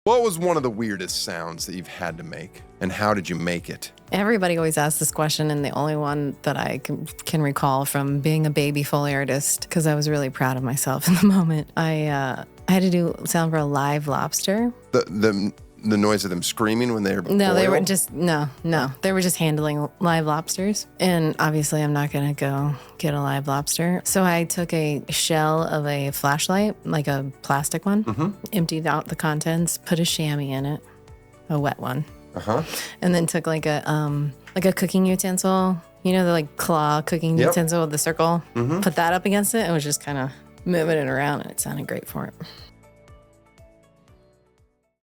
What was one of the weirdest sounds that you've had to make, and how did you make it? Everybody always asks this question, and the only one that I can recall from being a baby Foley artist, because I was really proud of myself in the moment, I had to do sound for a live lobster. The noise of them screaming when they're No, boiled? they were just they were just handling live lobsters, and obviously I'm not gonna go get a live lobster. So I took a shell of a flashlight, like a plastic one, emptied out the contents, put a chamois in it, a wet one, and then took like a cooking utensil, you know, the like claw cooking utensil with the circle, put that up against it, and was just kind of moving it around, and it sounded great for it.